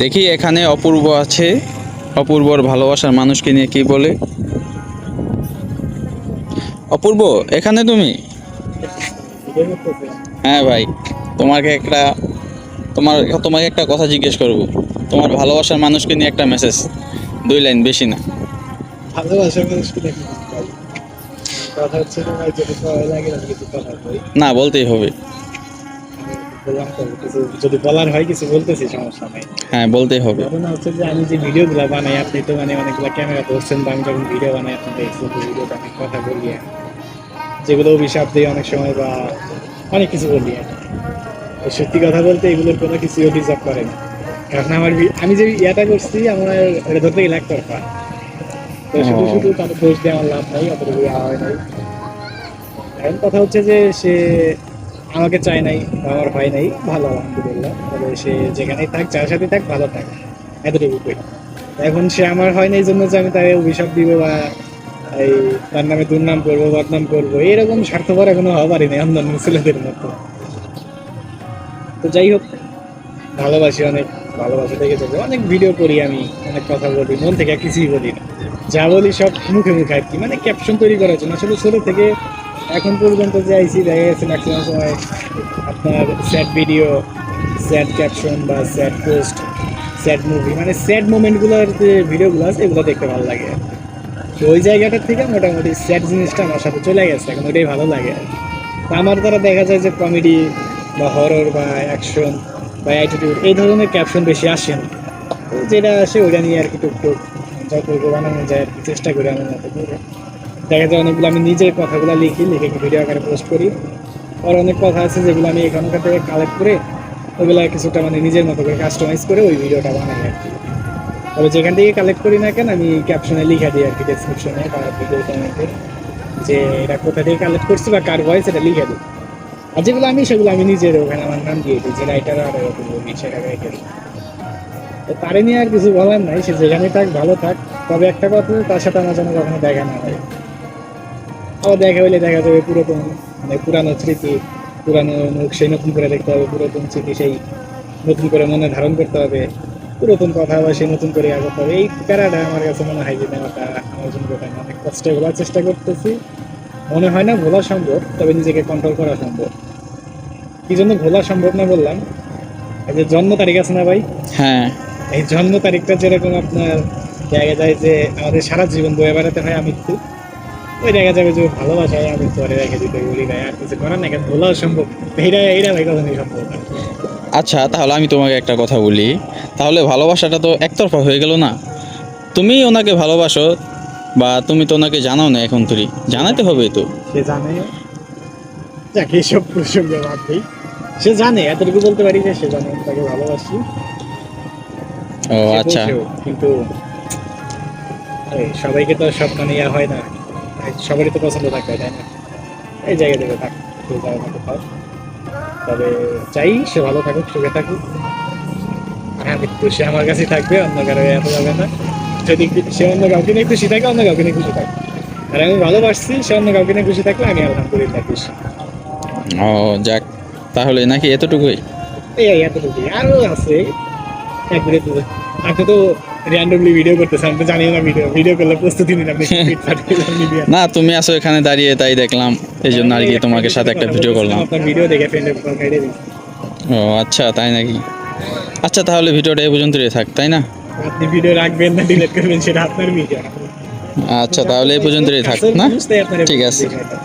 দেখি এখানে অপূর্ব আছে, অপূর্বর ভালোবাসার মানুষকে নিয়ে কি বলে। অপূর্ব, এখানে তুমি? হ্যাঁ ভাই, তোমাকে একটা তোমার তোমাকে একটা কথা জিজ্ঞেস করব। তোমার ভালোবাসার মানুষকে নিয়ে একটা মেসেজ, 2 লাইন, বেশি না। ভালোবাসার মানুষকে দেখি ভাই, কথা হচ্ছে যে ভাই যদি ভালো লাগে আমি কিছু কথা বলি। না, বলতেই হবে। বললাম তো কিছু যদি বলার হয় কিছু বলতেছি, সমস্যা নাই। হ্যাঁ, বলতেই হবে। ঘটনা হচ্ছে যে আমি যে ভিডিওগুলো বানাই, আপনি তো মানে অনেকগুলো ক্যামেরা ধরছেন বা আমি যখন ভিডিও বানাই আপনি দেখছেন ভিডিওতে আমি কথা বলি আর কি। যেগুলো অভিশাপ দিই অনেক সময় বা অনেক কিছু বলি আর কি। তো সত্যি কথা বলতে এগুলোর কোনো কিছু ডিজার্ভ করে না, কারণ আমার আমি যে ইয়াটা করছি আমার এটা ধরতে গেলে একতরফা। তো শুধু শুধু ও তাদের দোষ দিয়ে আমার লাভ নাই, অতটুকু হয় নাই। এখন কথা হচ্ছে যে সে আমাকে চায় নাই বা আমার হয় নাই, ভালো আলহামদুলিল্লাহ। তবে সে যেখানেই থাক, যার সাথে থাক, ভালো থাক, এতটুকু করি। এখন সে আমার হয় নাই জন্য যে আমি তাকে অভিশাপ দিব বা এই তার নামে দুর্নাম করবো, বদনাম করবো, এরকম স্বার্থপর এখনো হওয়া পারি নাই অন্যান্য ছেলেদের মতো। তো যাই হোক, ভালোবাসি অনেক, ভালোবাসা থেকে যাবে। অনেক ভিডিও করি আমি, অনেক কথা বলি, মন থেকে কিছুই বলি না, যা বলি সব মুখে মুখে আর কি, মানে ক্যাপশন তৈরি করার জন্য। আসলে ছোট থেকে এখন পর্যন্ত যে আইসি দেখা গেছে ম্যাক্সিমাম সময় আপনার স্যাড ভিডিও, স্যাড ক্যাপশন বা স্যাড পোস্ট, স্যাড মুভি, মানে স্যাড মোমেন্টগুলোর যে ভিডিওগুলো আছে এগুলো দেখতে ভালো লাগে। তো ওই জায়গাটার থেকে মোটামুটি স্যাড জিনিসটা আমার সাথে চলে গেছে, এখন ওটাই ভালো লাগে। তো আমার দ্বারা দেখা যায় যে কমেডি বা হরর বা অ্যাকশন বা অ্যাটিটিউড এই ধরনের ক্যাপশন বেশি আসে না। তো যেটা আসে ওইটা নিয়ে আর কি টুকটুক যতটুকু বানানো যায় আর কি চেষ্টা করি আমার মতো করে। দেখা যায় অনেকগুলো আমি নিজের কথাগুলো লিখে লিখে ভিডিও আকারে পোস্ট করি। আর অনেক কথা আছে যেগুলো আমি এখানকার থেকে কালেক্ট করে ওইগুলো কিছুটা মানে নিজের মতো করে কাস্টমাইজ করে ওই ভিডিওটা বানাই আর কি। তবে যেখান থেকে কালেক্ট করি না কেন আমি ক্যাপশনে লিখে দিই আর কি, ডেসক্রিপশনে বা ভিডিও কমেন্টে, যে এটা কোথা থেকে কালেক্ট করছি বা কার ভয়েস এটা লিখে দিই। আর যেগুলো আমি সেগুলো আমি নিজের ওখানে আমার নাম দিয়ে দিই, যে রাইটার আর এরকম বলি সেটা রেখে দিই। তো তারে নিয়ে আর কিছু বলার নাই, সে যেখানে থাক ভালো থাক। তবে একটা কথা, তার সাথে আমার যেন কখনো দেখা না হয়। আবার দেখা হইলে দেখা যাবে পুরাতন, মানে পুরানো স্মৃতি, পুরানো মুখ সেই নতুন করে দেখতে হবে, পুরাতন স্মৃতি সেই নতুন করে মনে ধারণ করতে হবে, পুরাতন কথা আবার সেই নতুন করে আগে হবে। এই প্যারাটা আমার কাছে মনে হয় যে নেওয়াটা আমার জন্য বোধ হয় না। অনেক কষ্টে ভোলার চেষ্টা করতেছি, মনে হয় না ভোলা সম্ভব, তবে নিজেকে কন্ট্রোল করা সম্ভব। কি জন্য ভোলা সম্ভব না বললাম, এই যে জন্ম তারিখ আছে না ভাই, হ্যাঁ। এই জন্ম তারিখটা যেরকম আপনার দেখা যায় যে আমাদের সারা জীবন বয়ে বেড়াতে হয় আমৃত্যু, ওই দেখা যাবে যে ভালোবাসায় আমি পরে রেখে দিতে বলি ভাই, আর কিছু করার না, কেন ভোলা সম্ভব এইটা, এইটা ভাই কখনোই সম্ভব না। আচ্ছা, তাহলে আমি তোমাকে একটা কথা বলি। তাহলে ভালোবাসাটা তো একতরফা হয়ে গেল না? তুমি ওনাকে ভালোবাসো, বা তুমি তো ওনাকে জানাও না, এখন তুই জানাতে হবে তো। সে জানে, যাকে এইসব প্রসঙ্গে বাদ দিই, সে জানে, এতটুকু বলতে পারি যে সে জানে আমি তাকে ভালোবাসি। ও সে আচ্ছা। বোঝেও, কিন্তু আরে সবাইকে তো সব মানে ইয়া হয় না, সবারই তো পছন্দ থাকবে তাই না। এই জায়গা থেকে থাক, সে যায় না কোথাও। তবে চাই সে ভালো থাকুক, সুখে থাকুক। হ্যাঁ, মৃত্যু সে আমার কাছেই থাকবে, অন্য কারো এত যাবে না। যদি সে অন্য কাউকে নিয়ে খুশি থাকে, অন্য কাউকে নিয়ে খুশি থাকে। আর আমি ভালোবাসছি, সে অন্য কাউকে নিয়ে খুশি থাকলে আমি আলহামদুলিল্লাহ খুশি। ও যাক, তাহলে নাকি এতটুকুই? এই এতটুকুই, আরো আছে একবারে তো। আপনি তো র্যান্ডমলি ভিডিও করতেছেন, আমি তো জানিও না ভিডিও ভিডিও করলে প্রস্তুতি নিন আপনি ফিট ফাট মিডিয়া। না, তুমি আসো এখানে দাঁড়িয়ে, তাই দেখলাম, এই জন্য আর কি তোমাকে সাথে একটা ভিডিও করলাম। আপনার ভিডিও দেখে ফ্রেন্ডের সাইডে দিচ্ছি। ও আচ্ছা, তাই নাকি? আচ্ছা, তাহলে ভিডিওটা এই পর্যন্তই থাক, তাই না? আপনি ভিডিও রাখবেন না ডিলিট করবেন সেটা আপনার ভিডিও। আচ্ছা, তাহলে এই পর্যন্তই থাক কাছের না? মানুষ তাই আপনার ঠিক আছে। বিষয়টা